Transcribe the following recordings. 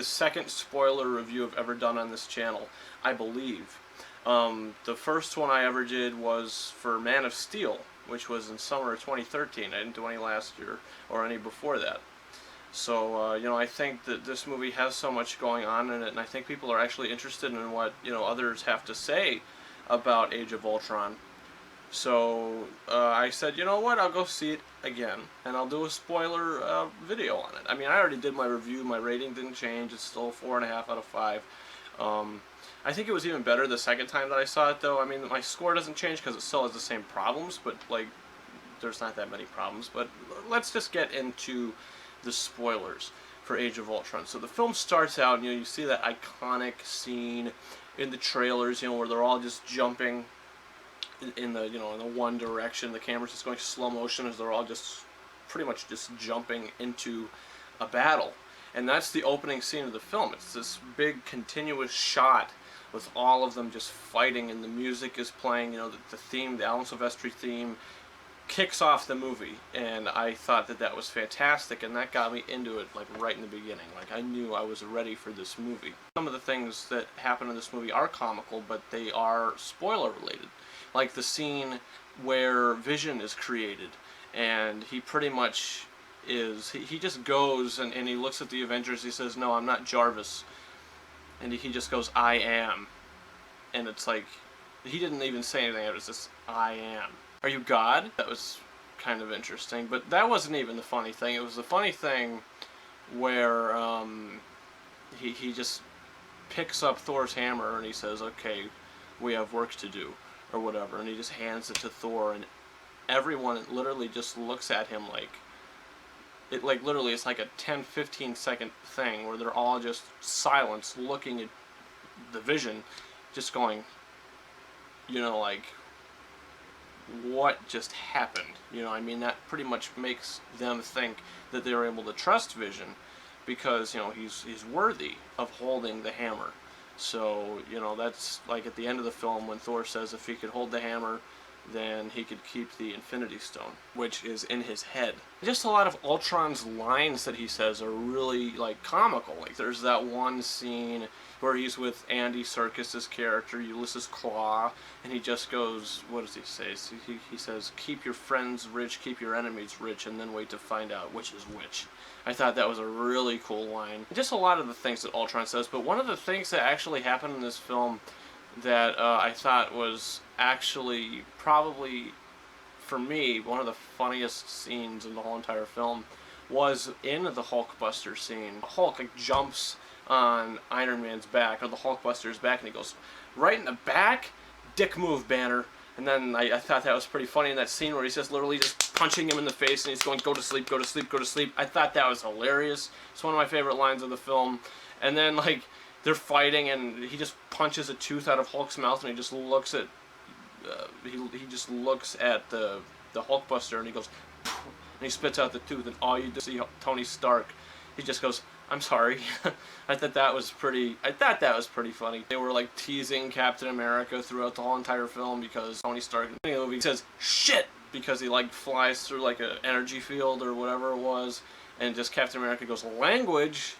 second spoiler review I've ever done on this channel, I believe. The first one I ever did was for Man of Steel, which was in summer of 2013. I didn't do any last year or any before that. So, you know, I think that this movie has so much going on in it, and I think people are actually interested in what, you know, others have to say about Age of Ultron. So, I said, you know what, I'll go see it again, and I'll do a spoiler video on it. I mean, I already did my review, my rating didn't change, it's still 4.5 out of 5. I think it was even better the second time that I saw it, though. I mean, my score doesn't change because it still has the same problems, but, like, there's not that many problems. But let's just get into the spoilers for Age of Ultron. So the film starts out, and, you know, you see that iconic scene in the trailers, you know, where they're all just jumping in the, you know, in the one direction. The camera's just going slow motion as they're all just pretty much just jumping into a battle. And that's the opening scene of the film. It's this big continuous shot with all of them just fighting, and the music is playing, you know, the theme, the Alan Silvestri theme, kicks off the movie, and I thought that that was fantastic, and that got me into it, like, right in the beginning. Like, I knew I was ready for this movie. Some of the things that happen in this movie are comical, but they are spoiler related. Like the scene where Vision is created, and he pretty much is, he just goes and he looks at the Avengers, he says, "No, I'm not Jarvis," and he just goes, "I am," and it's like, he didn't even say anything, it was just, "I am. Are you God?" That was kind of interesting, but that wasn't even the funny thing. It was the funny thing where he just picks up Thor's hammer and he says, "Okay, we have work to do," or whatever, and he just hands it to Thor, and everyone literally just looks at him like, it, like, literally it's like a 10-15 second thing where they're all just silent looking at the Vision, just going, you know, like, what just happened? You know, I mean, that pretty much makes them think that they're able to trust Vision because, you know, he's worthy of holding the hammer. So, you know, that's like at the end of the film when Thor says if he could hold the hammer, then he could keep the Infinity Stone, which is in his head. Just a lot of Ultron's lines that he says are really, like, comical. Like, there's that one scene where he's with Andy Serkis's character, Ulysses Claw, and he just goes, what does he say? He says, "Keep your friends rich, keep your enemies rich, and then wait to find out which is which." I thought that was a really cool line. Just a lot of the things that Ultron says, but one of the things that actually happened in this film that I thought was actually probably, for me, one of the funniest scenes in the whole entire film was in the Hulkbuster scene. Hulk, like, jumps on Iron Man's back, or the Hulkbuster's back, and he goes, "Right in the back? Dick move, Banner." And then I thought that was pretty funny in that scene where he's just literally just punching him in the face and he's going, "Go to sleep, go to sleep, go to sleep." I thought that was hilarious. It's one of my favorite lines of the film. And then, like, they're fighting and he just punches a tooth out of Hulk's mouth and he just looks at he just looks at the Hulkbuster and he goes, "Poof," and he spits out the tooth, and all you see Tony Stark, he just goes, "I'm sorry." I thought that was pretty funny. They were, like, teasing Captain America throughout the whole entire film because Tony Stark in the movie says "shit" because he, like, flies through, like, an energy field or whatever it was, and just Captain America goes, "Language,"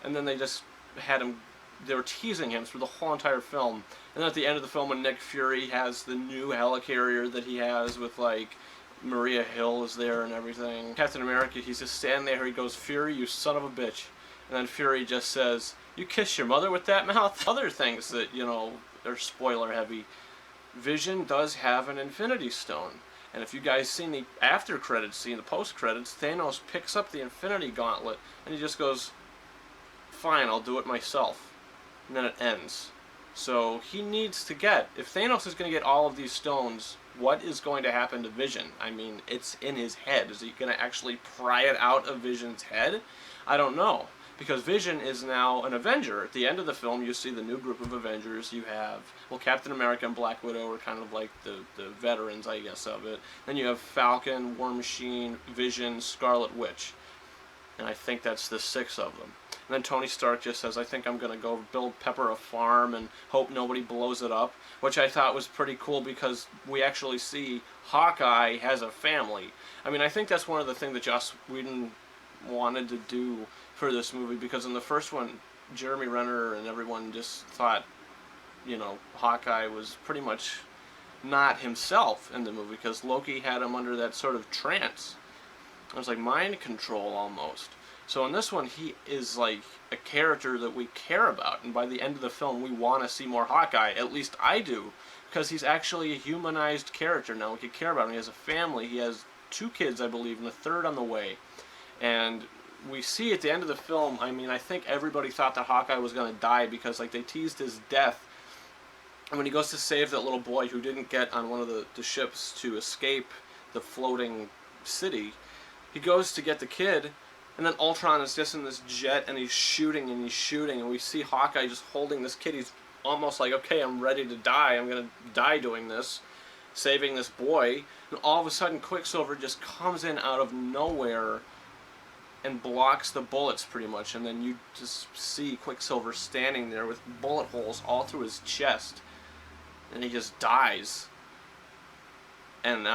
and then they just had him, they were teasing him through the whole entire film. And then at the end of the film, when Nick Fury has the new helicarrier that he has with, like, Maria Hill is there and everything, Captain America, he's just standing there, he goes, "Fury, you son of a bitch." And then Fury just says, "You kiss your mother with that mouth?" Other things that, you know, are spoiler heavy. Vision does have an Infinity Stone. And if you guys seen the after credits scene, the post credits, Thanos picks up the Infinity Gauntlet and he just goes, "Fine, I'll do it myself." And then it ends. So he needs to get, if Thanos is going to get all of these stones, what is going to happen to Vision? I mean, it's in his head. Is he going to actually pry it out of Vision's head? I don't know. Because Vision is now an Avenger. At the end of the film, you see the new group of Avengers. You have, well, Captain America and Black Widow are kind of like the veterans, I guess, of it. Then you have Falcon, War Machine, Vision, Scarlet Witch. And I think that's the 6 of them. And then Tony Stark just says, "I think I'm going to go build Pepper a farm and hope nobody blows it up," which I thought was pretty cool because we actually see Hawkeye has a family. I mean, I think that's one of the things that Joss Whedon wanted to do for this movie, because in the first one, Jeremy Renner and everyone just thought, Hawkeye was pretty much not himself in the movie because Loki had him under that sort of trance. It was like mind control almost. So in this one, he is like a character that we care about, and by the end of the film, we want to see more Hawkeye. At least I do, because he's actually a humanized character now. We can care about him. He has a family. He has 2 kids, I believe, and a third on the way. And we see at the end of the film, I mean, I think everybody thought that Hawkeye was going to die because, like, they teased his death. And when he goes to save that little boy who didn't get on one of the ships to escape the floating city, he goes to get the kid, and then Ultron is just in this jet, and he's shooting, and we see Hawkeye just holding this kid. He's almost like, okay, I'm ready to die. I'm going to die doing this, saving this boy. And all of a sudden, Quicksilver just comes in out of nowhere and blocks the bullets pretty much, and then you just see Quicksilver standing there with bullet holes all through his chest, and he just dies. And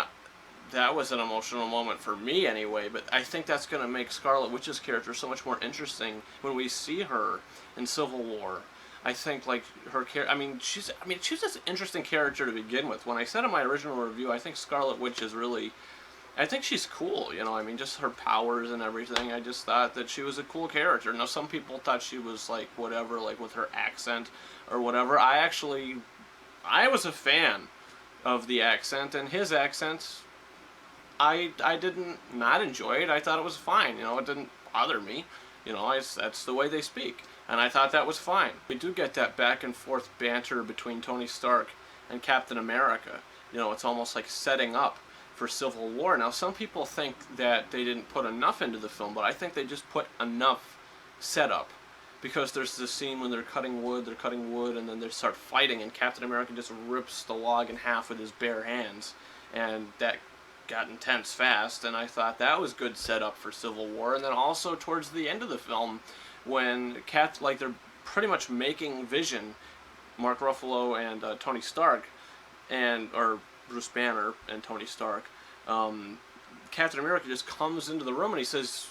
that was an emotional moment for me anyway, but I think that's going to make Scarlet Witch's character so much more interesting when we see her in Civil War. I think like her character, she's just an interesting character to begin with. When I said in my original review, I think Scarlet Witch is really, I think she's cool, just her powers and everything. I just thought that she was a cool character. Now, some people thought she was like whatever, like with her accent or whatever. I was a fan of the accent, and his accent, I didn't not enjoy it. I thought it was fine. It didn't bother me. That's the way they speak, and I thought that was fine. We do get that back and forth banter between Tony Stark and Captain America. It's almost like setting up for Civil War. Now, some people think that they didn't put enough into the film, but I think they just put enough setup, because there's this scene when they're cutting wood, and then they start fighting, and Captain America just rips the log in half with his bare hands, and that got intense fast, and I thought that was good setup for Civil War. And then also towards the end of the film, when they're pretty much making Vision, Mark Ruffalo and Tony Stark, or Bruce Banner and Tony Stark, Captain America just comes into the room and he says,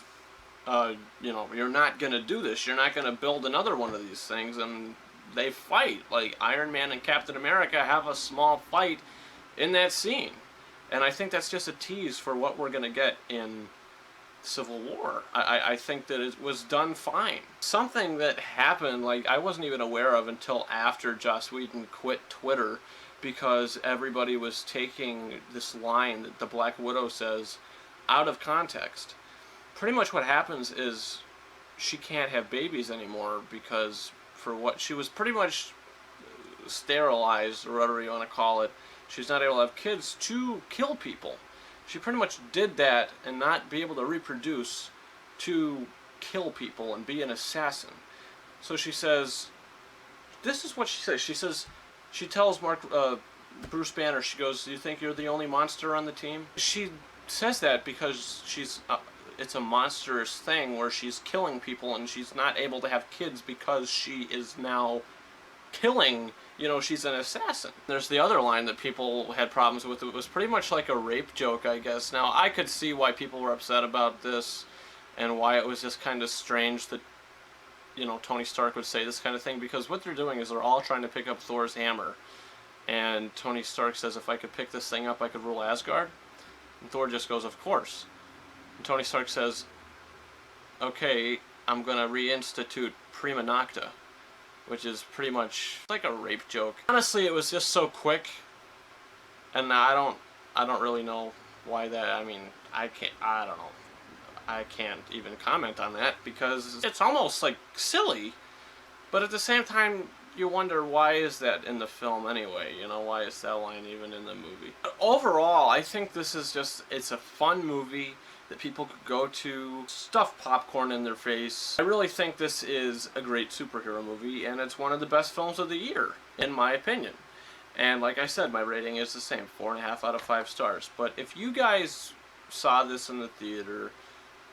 you're not going to do this. You're not going to build another one of these things. And they fight. Like, Iron Man and Captain America have a small fight in that scene. And I think that's just a tease for what we're going to get in Civil War. I think that it was done fine. Something that happened, like, I wasn't even aware of until after Joss Whedon quit Twitter, because everybody was taking this line that the Black Widow says out of context. Pretty much what happens is she can't have babies anymore because she was pretty much sterilized, or whatever you want to call it. She's not able to have kids to kill people. She pretty much did that and not be able to reproduce to kill people and be an assassin. So she says, this is what she says. She tells Bruce Banner, she goes, "Do you think you're the only monster on the team?" She says that because it's a monstrous thing where she's killing people and she's not able to have kids because she is now killing, she's an assassin. There's the other line that people had problems with. It was pretty much like a rape joke, I guess. Now, I could see why people were upset about this and why it was just kind of strange that, Tony Stark would say this kind of thing, because what they're doing is they're all trying to pick up Thor's hammer. And Tony Stark says, if I could pick this thing up, I could rule Asgard. And Thor just goes, of course. And Tony Stark says, okay, I'm going to reinstitute Prima Nocta, which is pretty much like a rape joke. Honestly, it was just so quick, and I don't really know why that. I don't know. I can't even comment on that because it's almost like silly, but at the same time, you wonder why is that in the film anyway? Why is that line even in the movie? But overall, I think this is it's a fun movie that people could go to, stuff popcorn in their face. I really think this is a great superhero movie, and it's one of the best films of the year, in my opinion. And like I said, my rating is the same, 4.5 out of 5 stars. But if you guys saw this in the theater,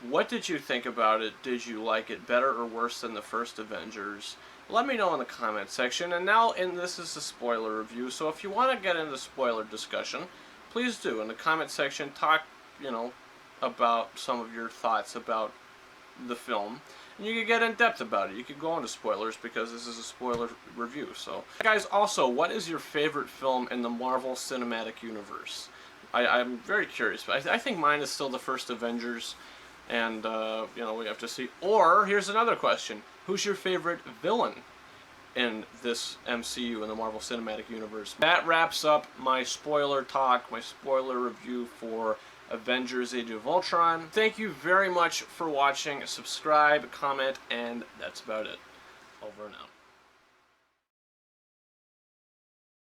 what did you think about it? Did you like it better or worse than the first Avengers? Let me know in the comment section. And now, this is a spoiler review, so if you want to get into spoiler discussion, please do. In the comment section, talk, about some of your thoughts about the film, and you could get in depth about it. You could go into spoilers because this is a spoiler review. So, guys, also, what is your favorite film in the Marvel Cinematic Universe? I'm very curious. I think mine is still the first Avengers, and you know, we have to see. Or here's another question: who's your favorite villain in this MCU, in the Marvel Cinematic Universe? That wraps up my spoiler talk, my spoiler review for Avengers Age of Ultron. Thank you very much for watching. Subscribe, comment, and that's about it. Over and out.